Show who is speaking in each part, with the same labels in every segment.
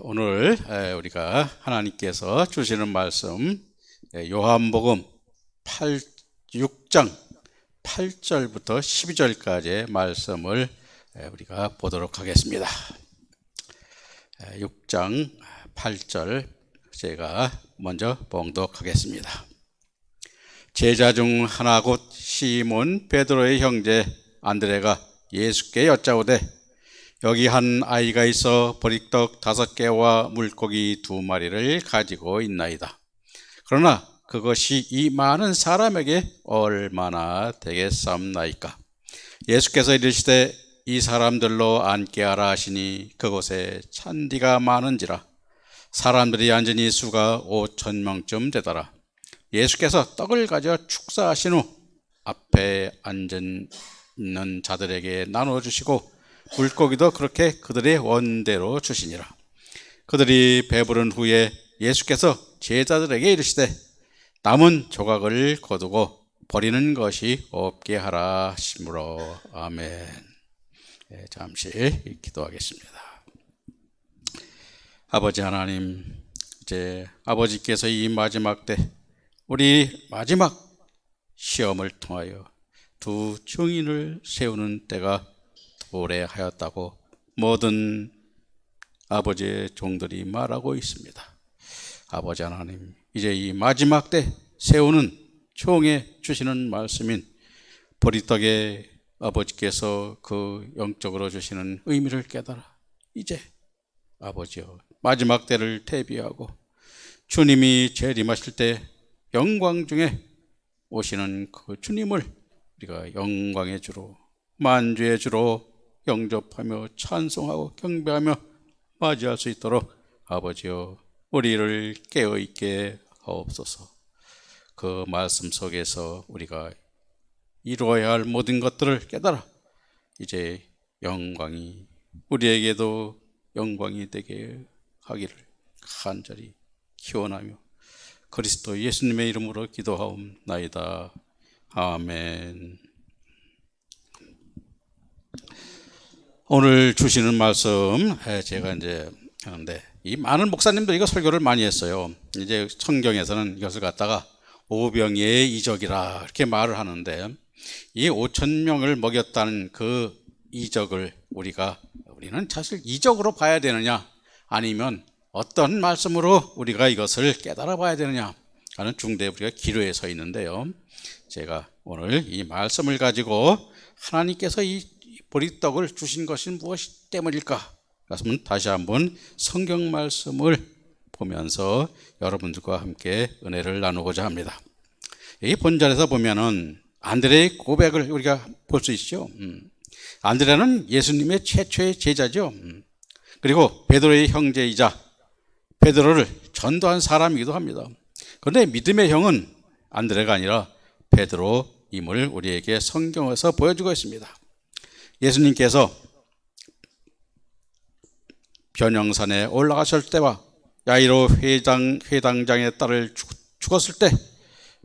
Speaker 1: 오늘 우리가 하나님께서 주시는 말씀 요한복음 6장 8절부터 12절까지의 말씀을 우리가 보도록 하겠습니다. 6장 8절 제가 먼저 봉독하겠습니다. 제자 중 하나 곧 시몬 베드로의 형제 안드레가 예수께 여짜오되 여기 한 아이가 있어 보리떡 5개와 물고기 2마리를 가지고 있나이다. 그러나 그것이 이 많은 사람에게 얼마나 되겠사옵나이까. 예수께서 이르시되 이 사람들로 앉게 하라 하시니 그곳에 잔디가 많은지라 사람들이 앉으니 수가 5,000명쯤 되더라. 예수께서 떡을 가져 축사하신 후 앞에 앉아 있는 자들에게 나눠주시고 물고기도 그렇게 그들의 원대로 주시니라. 그들이 배부른 후에 예수께서 제자들에게 이르시되 남은 조각을 거두고 버리는 것이 없게 하라 하시므로. 아멘. 잠시 기도하겠습니다. 아버지 하나님, 이제 아버지께서 이 마지막 때 우리 마지막 시험을 통하여 두 증인을 세우는 때가 도래하였다고 모든 아버지의 종들이 말하고 있습니다. 아버지 하나님, 이제 이 마지막 때 세우는 총에 주시는 말씀인 보리떡에 아버지께서 그 영적으로 주시는 의미를 깨달아 이제 아버지여 마지막 때를 대비하고 주님이 재림하실 때 영광 중에 오시는 그 주님을 우리가 영광의 주로 만주의 주로 영접하며 찬송하고 경배하며 맞이할 수 있도록 아버지여 우리를 깨어있게 하옵소서. 그 말씀 속에서 우리가 이루어야 할 모든 것들을 깨달아 이제 영광이 우리에게도 영광이 되게 하기를 간절히 기원하며 그리스도 예수님의 이름으로 기도하옵나이다. 아멘. 오늘 주시는 말씀 제가 이제 하는데 이 많은 목사님들 이거 설교를 많이 했어요. 이제 성경에서는 이것을 갖다가 오병이의 이적이라 이렇게 말을 하는데 이 5,000명을 먹였다는 그 이적을 우리는 사실 이적으로 봐야 되느냐 아니면 어떤 말씀으로 우리가 이것을 깨달아 봐야 되느냐 하는 중대 우리가 기로에 서 있는데요. 제가 오늘 이 말씀을 가지고 하나님께서 이 보리떡을 주신 것이 무엇 때문일까? 그래서 다시 한번 성경 말씀을 보면서 여러분들과 함께 은혜를 나누고자 합니다. 이 본절에서 보면은 안드레의 고백을 우리가 볼 수 있죠. 안드레는 예수님의 최초의 제자죠. 그리고 베드로의 형제이자 베드로를 전도한 사람이기도 합니다. 그런데 믿음의 형은 안드레가 아니라 베드로임을 우리에게 성경에서 보여주고 있습니다. 예수님께서 변형산에 올라가실 때와 야이로 회당장의 딸을 죽었을 때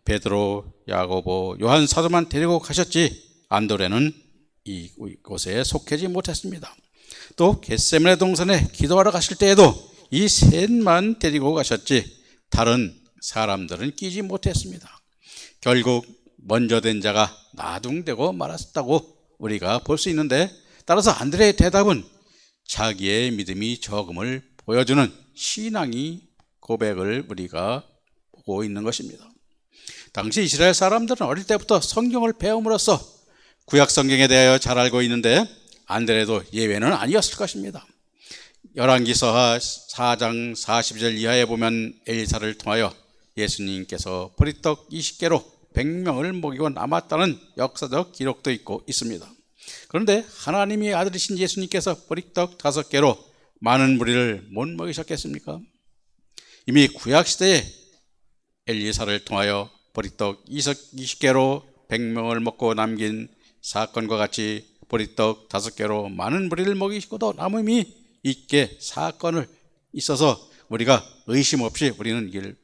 Speaker 1: 베드로, 야고보, 요한 사도만 데리고 가셨지 안드레는 이곳에 속하지 못했습니다. 또 겟세마네 동산에 기도하러 가실 때에도 이 셋만 데리고 가셨지 다른 사람들은 끼지 못했습니다. 결국 먼저 된 자가 나중되고 말았다고 우리가 볼 수 있는데 따라서 안드레의 대답은 자기의 믿음이 적음을 보여주는 신앙이 고백을 우리가 보고 있는 것입니다. 당시 이스라엘 사람들은 어릴 때부터 성경을 배움으로써 구약 성경에 대하여 잘 알고 있는데 안드레도 예외는 아니었을 것입니다. 열왕기서 4장 40절 이하에 보면 엘리사를 통하여 예수님께서 보리떡 20개로 100명을 먹이고 남았다는 역사적 기록도 있습니다. 그런데 하나님의 아들이신 예수님께서 보리떡 5개로 많은 무리를 못 먹이셨겠습니까? 이미 구약시대에 엘리사를 통하여 보리떡 20개로 100명을 먹고 남긴 사건과 같이 보리떡 5개로 많은 무리를 먹이시고도 남음이 있게 사건을 있어서 우리가 의심 없이 우리는 이걸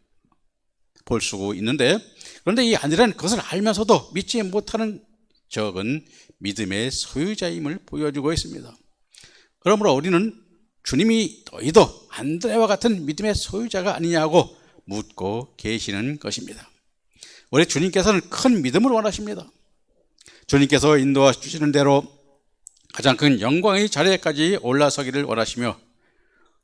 Speaker 1: 볼 수 있는데 그런데 이 안드레는 그것을 알면서도 믿지 못하는 적은 믿음의 소유자임을 보여주고 있습니다. 그러므로 우리는 주님이 너희도 안드레와 같은 믿음의 소유자가 아니냐고 묻고 계시는 것입니다. 우리 주님께서는 큰 믿음을 원하십니다. 주님께서 인도하 주시는 대로 가장 큰 영광의 자리에까지 올라서기를 원하시며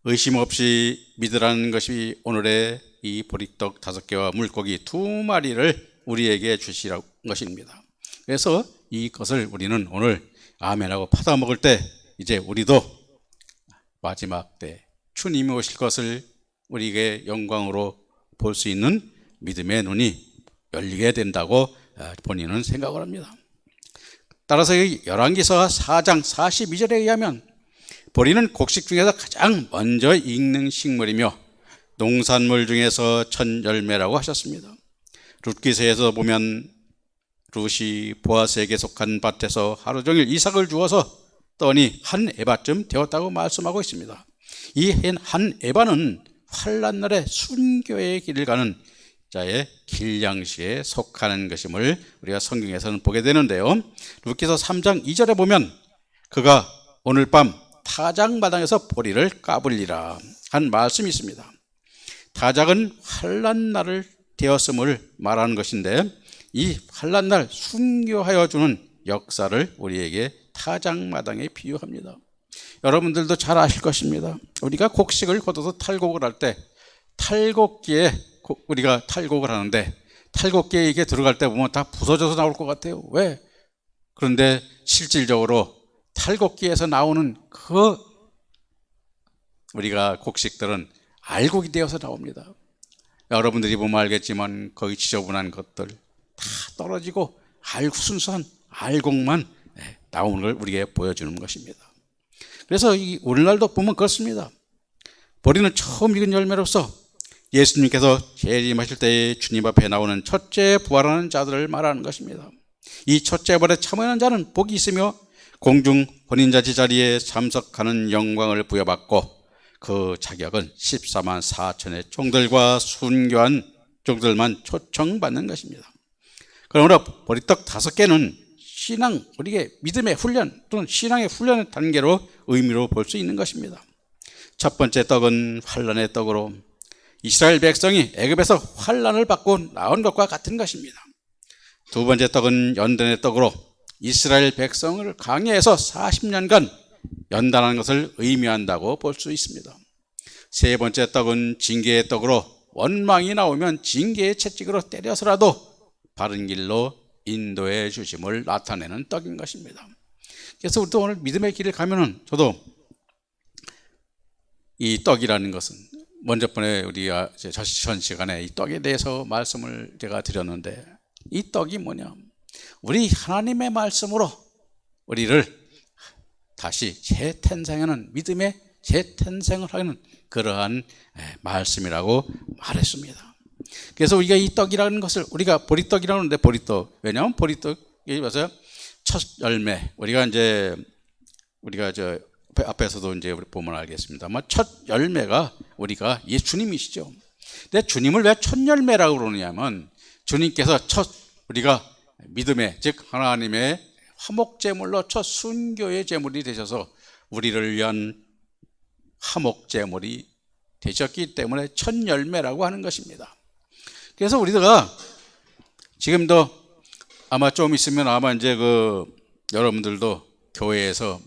Speaker 1: 의심 없이 믿으라는 것이 오늘의 이 보리떡 5개와 물고기 2마리를 우리에게 주시라는 것입니다. 그래서 이것을 우리는 오늘 아멘하고 받아 먹을 때 이제 우리도 마지막 때 주님이 오실 것을 우리에게 영광으로 볼 수 있는 믿음의 눈이 열리게 된다고 본인은 생각을 합니다. 따라서 열왕기서 4장 42절에 의하면 보리는 곡식 중에서 가장 먼저 익는 식물이며 농산물 중에서 첫 열매라고 하셨습니다. 룻기서에서 보면 룻이 보아스에게 속한 밭에서 하루 종일 이삭을 주어서 떠니 한 에바쯤 되었다고 말씀하고 있습니다. 이 한 에바는 환난날에 순교의 길을 가는 자의 길양식에 속하는 것임을 우리가 성경에서는 보게 되는데요. 룻기서 3장 2절에 보면 그가 오늘 밤 타작마당에서 보리를 까불리라 한 말씀이 있습니다. 타작은 환난날을 되었음을 말하는 것인데 이 환난날 순교하여 주는 역사를 우리에게 타작마당에 비유합니다. 여러분들도 잘 아실 것입니다. 우리가 곡식을 걷어서 탈곡을 할 때 탈곡기에 우리가 탈곡을 하는데 탈곡기에 이게 들어갈 때 보면 다 부서져서 나올 것 같아요. 왜? 그런데 실질적으로 탈곡기에서 나오는 그 우리가 곡식들은 알곡이 되어서 나옵니다. 여러분들이 보면 알겠지만 거의 지저분한 것들 다 떨어지고 순수한 알곡만 나오는 걸 우리에게 보여주는 것입니다. 그래서 오늘날도 보면 그렇습니다. 보리는 처음 익은 열매로서 예수님께서 재림하실 때에 주님 앞에 나오는 첫째 부활하는 자들을 말하는 것입니다. 이 첫째 부활에 참여하는 자는 복이 있으며 공중 혼인잔치 자리에 참석하는 영광을 부여받고 그 자격은 14만 4천의 종들과 순교한 종들만 초청받는 것입니다. 그러므로 보리떡 5개는 신앙, 우리의 믿음의 훈련 또는 신앙의 훈련의 단계로 의미로 볼 수 있는 것입니다. 첫 번째 떡은 환난의 떡으로 이스라엘 백성이 애굽에서 환난을 받고 나온 것과 같은 것입니다. 두 번째 떡은 연단의 떡으로 이스라엘 백성을 광야에서 40년간 연단한 것을 의미한다고 볼 수 있습니다. 세 번째 떡은 징계의 떡으로 원망이 나오면 징계의 채찍으로 때려서라도 바른 길로 인도해 주심을 나타내는 떡인 것입니다. 그래서 우리도 오늘 믿음의 길을 가면은 저도 이 떡이라는 것은 먼저 번에 우리가 전 시간에 이 떡에 대해서 말씀을 제가 드렸는데 이 떡이 뭐냐? 우리 하나님의 말씀으로 우리를 다시 재탄생하는 믿음의 재탄생을 하는 그러한 말씀이라고 말했습니다. 그래서 우리가 이 떡이라는 것을 우리가 보리떡이라고 하는데 보리떡 왜냐하면 보리떡이 와서 첫 열매 우리가 저 앞에서도 이제 우리 보면 알겠습니다만 첫 열매가 우리가 예수님이시죠. 근데 주님을 왜 첫 열매라고 그러느냐면 주님께서 우리가 믿음의 즉 하나님의 화목제물로 첫 순교의 제물이 되셔서 우리를 위한 화목제물이 되셨기 때문에 첫 열매라고 하는 것입니다. 그래서 우리가 지금도 아마 좀 있으면 아마 이제 여러분들도 교회에서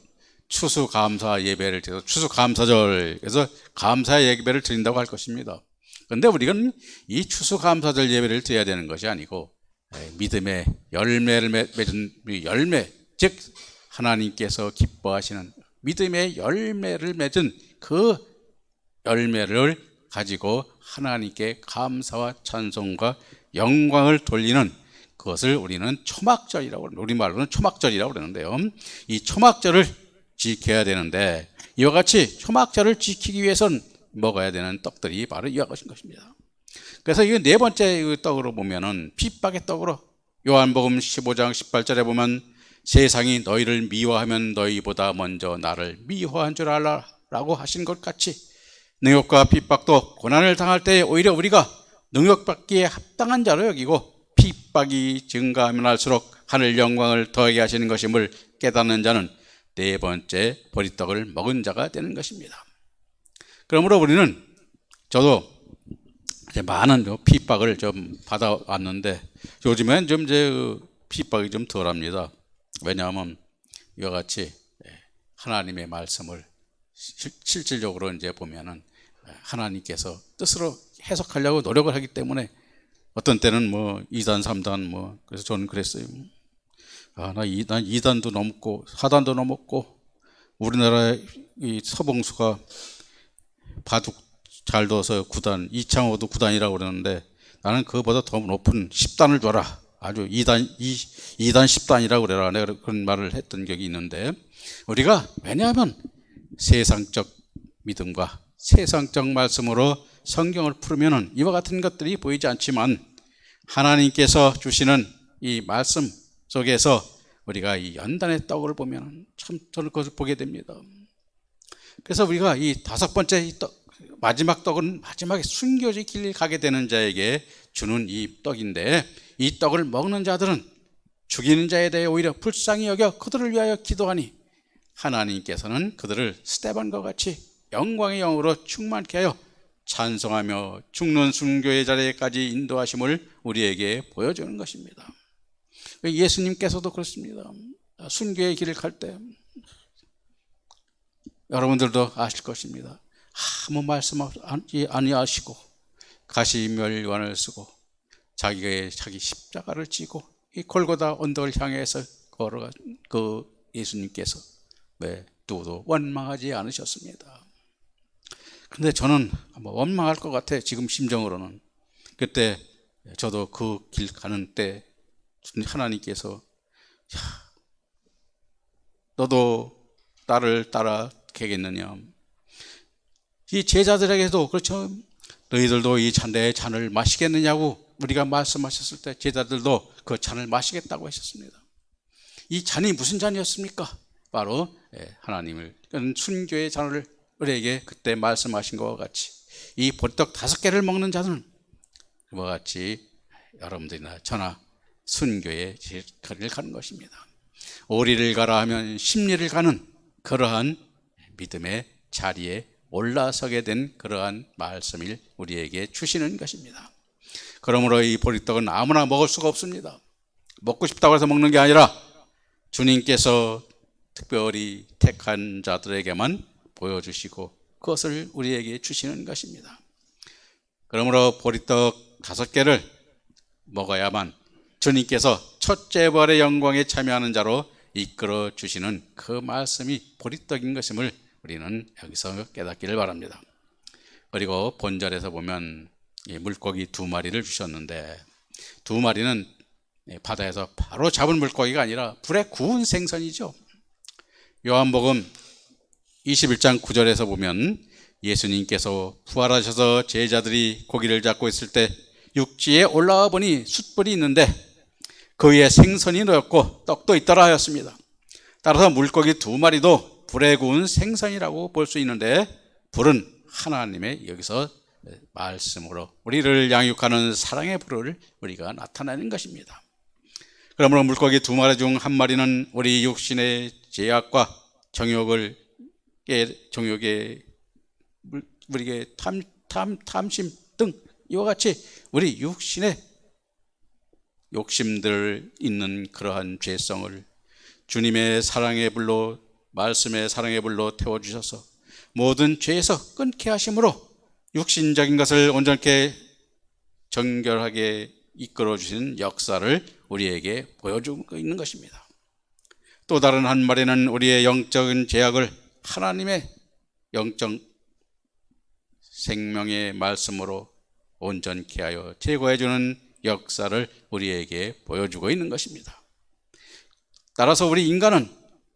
Speaker 1: 추수감사 예배를 드려서 추수감사절 그래서 감사 예배를 드린다고 할 것입니다. 그런데 우리는 이 추수감사절 예배를 드려야 되는 것이 아니고 믿음의 열매를 맺은 열매 즉 하나님께서 기뻐하시는 믿음의 열매를 맺은 그 열매를 가지고 하나님께 감사와 찬송과 영광을 돌리는 그것을 우리는 초막절이라고 우리말로는 초막절이라고 그러는데요. 이 초막절을 지켜야 되는데 이와 같이 초막절을 지키기 위해서는 먹어야 되는 떡들이 바로 이와 같은 것입니다. 그래서 이 네 번째 떡으로 보면은 핍박의 떡으로 요한복음 15장 18절에 보면 세상이 너희를 미워하면 너희보다 먼저 나를 미워한 줄 알라라고 하신 것 같이 능욕과 핍박도 고난을 당할 때 오히려 우리가 능욕받기에 합당한 자로 여기고 핍박이 증가하면 할수록 하늘 영광을 더하게 하시는 것임을 깨닫는 자는 네 번째 보리떡을 먹은 자가 되는 것입니다. 그러므로 우리는 저도 이제 많은 핍박을 좀 받아왔는데 요즘엔 좀 이제 핍박이 좀 덜합니다. 왜냐하면 이와 같이 하나님의 말씀을 실질적으로 이제 보면은 하나님께서 뜻으로 해석하려고 노력을 하기 때문에 어떤 때는 뭐 2단, 3단 뭐 그래서 저는 그랬어요. 난 2단도 넘고 4단도 넘었고 우리나라 이 서봉수가 바둑 잘 둬서 9단, 이창호도 9단이라고 그러는데 나는 그거보다 더 높은 10단을 줘라. 아주 2단 10단이라고 그래라. 내가 그런 말을 했던 적이 있는데 우리가 왜냐하면 세상적 믿음과 세상적 말씀으로 성경을 풀으면 이와 같은 것들이 보이지 않지만 하나님께서 주시는 이 말씀 속에서 우리가 이 연단의 떡을 보면 참 저는 그것을 보게 됩니다. 그래서 우리가 이 5번째 이 떡, 마지막 떡은 마지막에 순교의 길 가게 되는 자에게 주는 이 떡인데 이 떡을 먹는 자들은 죽이는 자에 대해 오히려 불쌍히 여겨 그들을 위하여 기도하니 하나님께서는 그들을 스데반과 같이 영광의 영으로 충만케 하여 찬송하며 죽는 순교의 자리에까지 인도하심을 우리에게 보여주는 것입니다. 예수님께서도 그렇습니다. 순교의 길을 갈 때 여러분들도 아실 것입니다. 아무 말씀 아니하시고 가시멸관을 쓰고 자기 십자가를 지고 이 골고다 언덕을 향해서 걸어간 그 예수님께서 왜 누구도 원망하지 않으셨습니다. 근데 저는 원망할 것 같아. 지금 심정으로는. 그때 저도 그 길 가는 때 하나님께서 너도 나를 따라 가겠느냐. 이 제자들에게도 그렇죠. 너희들도 이 잔대의 잔을 마시겠느냐고 우리가 말씀하셨을 때 제자들도 그 잔을 마시겠다고 하셨습니다. 이 잔이 무슨 잔이었습니까? 바로 하나님을 순교의 잔을 우리에게 그때 말씀하신 것과 같이 이 보리떡 5개를 먹는 자는 그와 같이 여러분들이나 저나 순교의 길을 가는 것입니다. 오리를 가라 하면 십리를 가는 그러한 믿음의 자리에 올라서게 된 그러한 말씀을 우리에게 주시는 것입니다. 그러므로 이 보리떡은 아무나 먹을 수가 없습니다. 먹고 싶다고 해서 먹는 게 아니라 주님께서 특별히 택한 자들에게만 보여주시고 그것을 우리에게 주시는 것입니다. 그러므로 보리떡 5개를 먹어야만 주님께서 첫째 부활의 영광에 참여하는 자로 이끌어 주시는 그 말씀이 보리떡인 것임을 우리는 여기서 깨닫기를 바랍니다. 그리고 본절에서 보면 물고기 2마리를 주셨는데 2마리는 바다에서 바로 잡은 물고기가 아니라 불에 구운 생선이죠. 요한복음 21장 9절에서 보면 예수님께서 부활하셔서 제자들이 고기를 잡고 있을 때 육지에 올라와 보니 숯불이 있는데 그 위에 생선이 놓였고 떡도 있더라 하였습니다. 따라서 물고기 2마리도 불에 구운 생선이라고 볼 수 있는데 불은 하나님의 여기서 말씀으로 우리를 양육하는 사랑의 불을 우리가 나타내는 것입니다. 그러므로 물고기 2마리 중 1마리는 우리 육신의 죄악과 정욕에 우리에게 탐심 등 이와 같이 우리 육신의 욕심들 있는 그러한 죄성을 주님의 사랑의 불로 말씀의 사랑의 불로 태워주셔서 모든 죄에서 끊게 하심으로 육신적인 것을 온전케 정결하게 이끌어 주신 역사를 우리에게 보여주고 있는 것입니다. 또 다른 1마리는 우리의 영적인 죄악을 하나님의 영적 생명의 말씀으로 온전케 하여 제거해 주는 역사를 우리에게 보여주고 있는 것입니다. 따라서 우리 인간은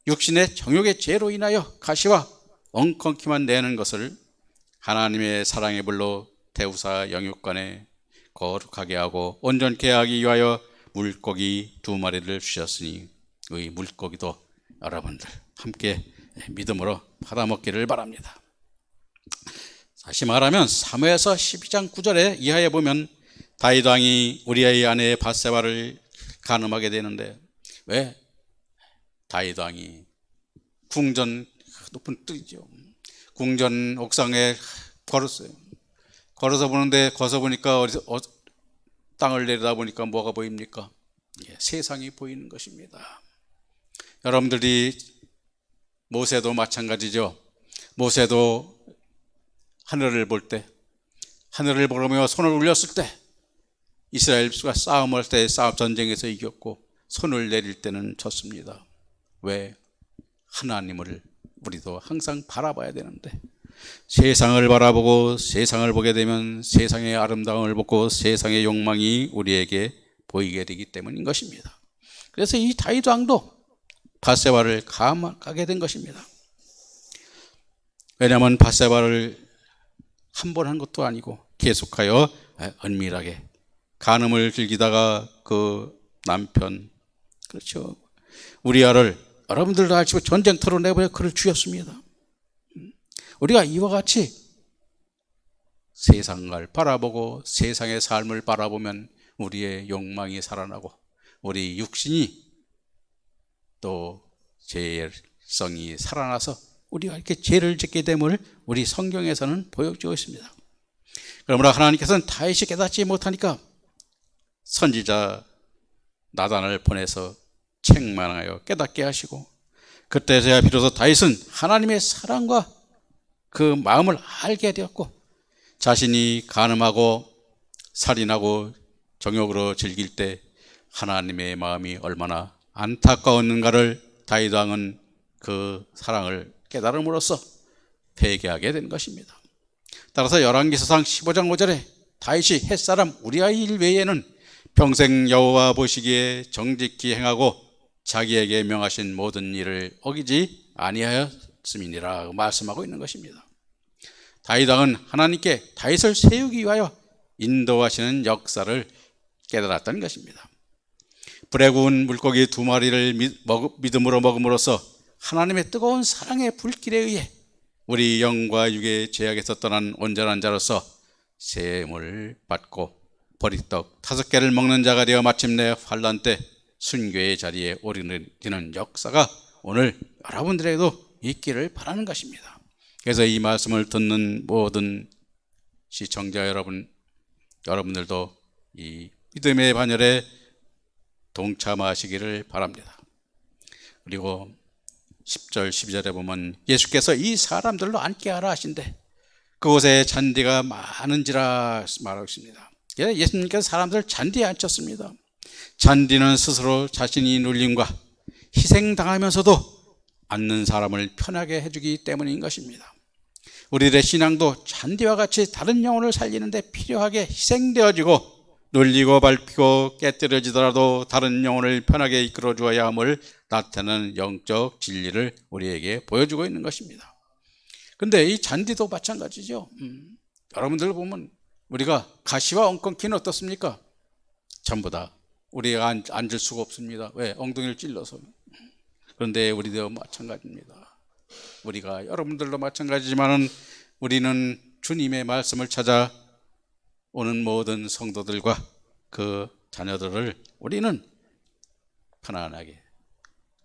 Speaker 1: 육신의 정욕의 죄로 인하여 가시와 엉겅퀴만 내는 것을 하나님의 사랑의 불로 태우사 영육간에 거룩하게 하고 온전케 하기 위하여 물고기 2마리를 주셨으니 이 물고기도 여러분들 함께 믿음으로 받아먹기를 바랍니다. 다시 말하면 사무엘서 12장 9절에 이하에 보면 다윗 왕이 우리아의 아내 밧세바를 간음하게 되는데 왜? 다윗 왕이 궁전 높은 뜰이죠. 궁전 옥상에 걸었어요. 걸어서 보는데 거서 보니까 땅을 내려다 보니까 뭐가 보입니까? 예, 세상이 보이는 것입니다. 여러분들이 모세도 마찬가지죠. 모세도 하늘을 볼 때, 하늘을 보며 손을 올렸을 때 이스라엘 백성과 싸움할 때 전쟁에서 이겼고 손을 내릴 때는 졌습니다. 왜? 하나님을 우리도 항상 바라봐야 되는데 세상을 바라보고 세상을 보게 되면 세상의 아름다움을 보고 세상의 욕망이 우리에게 보이게 되기 때문인 것입니다. 그래서 이 다윗 왕도 밧세바를 가게 된 것입니다. 왜냐하면 밧세바를 한 번 한 것도 아니고 계속하여 은밀하게 간음을 즐기다가 그 남편, 그렇죠, 우리아를 여러분들도 아시고 전쟁터로 내버려 그를 죽였습니다. 우리가 이와 같이 세상을 바라보고 세상의 삶을 바라보면 우리의 욕망이 살아나고 우리 육신이 또 죄성이 살아나서 우리가 이렇게 죄를 짓게 됨을 우리 성경에서는 보여주고 있습니다. 그러므로 하나님께서는 다윗이 깨닫지 못하니까 선지자 나단을 보내서 책망하여 깨닫게 하시고 그때서야 비로소 다윗은 하나님의 사랑과 그 마음을 알게 되었고 자신이 간음하고 살인하고 정욕으로 즐길 때 하나님의 마음이 얼마나 안타까웠는가를 다윗 왕은 그 사랑을 깨달음으로써 회개하게 된 것입니다. 따라서 열왕기서상 15장 5절에 다윗이 햇사람 우리아의 일 외에는 평생 여호와 보시기에 정직히 행하고 자기에게 명하신 모든 일을 어기지 아니하였음이니라 말씀하고 있는 것입니다. 다윗 왕은 하나님께 다윗을 세우기 위하여 인도하시는 역사를 깨달았다는 것입니다. 불에 구운 물고기 2마리를 믿음으로 먹음으로써 하나님의 뜨거운 사랑의 불길에 의해 우리 영과 육의 죄악에서 떠난 온전한 자로서 세움을 받고 보리떡 5개를 먹는 자가 되어 마침내 환난 때 순교의 자리에 오르는 역사가 오늘 여러분들에게도 있기를 바라는 것입니다. 그래서 이 말씀을 듣는 모든 시청자 여러분들도 이 믿음의 반열에 동참하시기를 바랍니다. 그리고 10절 12절에 보면 예수께서 이 사람들로 앉게 하라 하신대 그곳에 잔디가 많은지라 말하고 있습니다. 예수님께서 사람들을 잔디에 앉혔습니다. 잔디는 스스로 자신이 눌림과 희생당하면서도 앉는 사람을 편하게 해주기 때문인 것입니다. 우리들의 신앙도 잔디와 같이 다른 영혼을 살리는데 필요하게 희생되어지고 눌리고 밟히고 깨뜨려지더라도 다른 영혼을 편하게 이끌어 주어야 함을 나타내는 영적 진리를 우리에게 보여주고 있는 것입니다. 그런데 이 잔디도 마찬가지죠. 여러분들 보면 우리가 가시와 엉겅퀴는 어떻습니까? 전부 다 우리가 앉을 수가 없습니다. 왜? 엉덩이를 찔러서. 그런데 우리도 마찬가지입니다. 우리가 여러분들도 마찬가지지만은 우리는 주님의 말씀을 찾아 오는 모든 성도들과 그 자녀들을 우리는 편안하게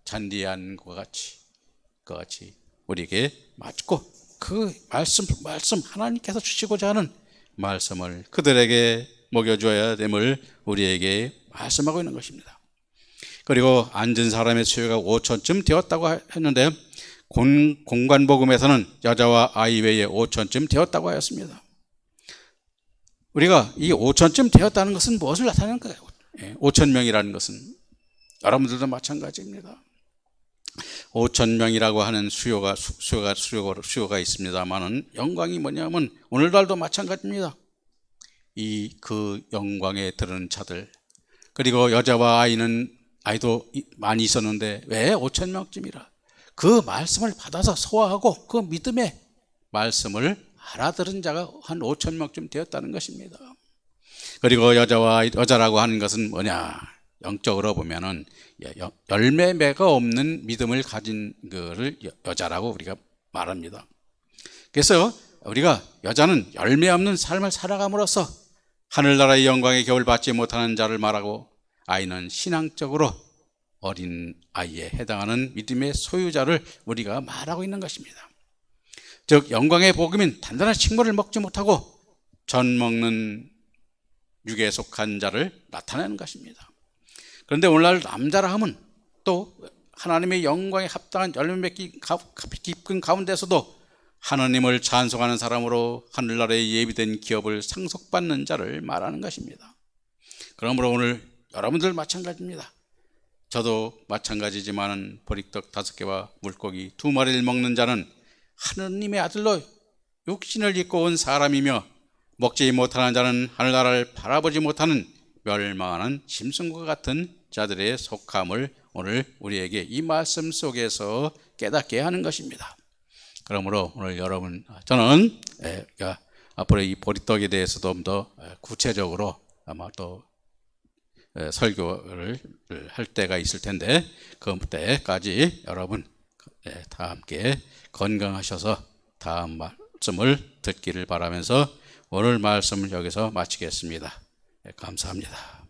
Speaker 1: 잔디에 앉은 것 같이 우리에게 맞고 그 말씀 하나님께서 주시고자 하는 말씀을 그들에게 먹여줘야 됨을 우리에게 말씀하고 있는 것입니다. 그리고 앉은 사람의 수요가 5천쯤 되었다고 했는데 공관복음에서는 여자와 아이 외에 5천쯤 되었다고 하였습니다. 우리가 이 5천쯤 되었다는 것은 무엇을 나타내는 거예요? 5천 명이라는 것은 여러분들도 마찬가지입니다. 5천 명이라고 하는 수요가 있습니다만은 영광이 뭐냐면 오늘날도 마찬가지입니다. 그 영광에 들은 자들 그리고 여자와 아이도 많이 있었는데 왜 5천 명쯤이라 그 말씀을 받아서 소화하고 그 믿음의 말씀을 알아들은 자가 한 5천 명쯤 되었다는 것입니다. 그리고 여자라고 하는 것은 뭐냐? 영적으로 보면은 열매가 없는 믿음을 가진 것을 여자라고 우리가 말합니다. 그래서 우리가 여자는 열매 없는 삶을 살아감으로써 하늘나라의 영광의 격을 받지 못하는 자를 말하고 아이는 신앙적으로 어린 아이에 해당하는 믿음의 소유자를 우리가 말하고 있는 것입니다. 즉 영광의 복음인 단단한 식물을 먹지 못하고 전 먹는 육에 속한 자를 나타내는 것입니다. 그런데 오늘날 남자라 함은 또 하나님의 영광에 합당한 열매 맺기 깊은 가운데서도 하나님을 찬송하는 사람으로 하늘나라에 예비된 기업을 상속받는 자를 말하는 것입니다. 그러므로 오늘 여러분들 마찬가지입니다. 저도 마찬가지지만 보리떡 5개와 물고기 2마리를 먹는 자는 하느님의 아들로 육신을 입고 온 사람이며, 먹지 못하는 자는 하늘나라를 바라보지 못하는 멸망하는 짐승과 같은 자들의 속함을 오늘 우리에게 이 말씀 속에서 깨닫게 하는 것입니다. 그러므로 오늘 여러분, 저는 앞으로 이 보리떡에 대해서 좀 더 구체적으로 아마 또 설교를 할 때가 있을 텐데, 그때까지 여러분 다 함께 건강하셔서 다음 말씀을 듣기를 바라면서 오늘 말씀을 여기서 마치겠습니다. 감사합니다.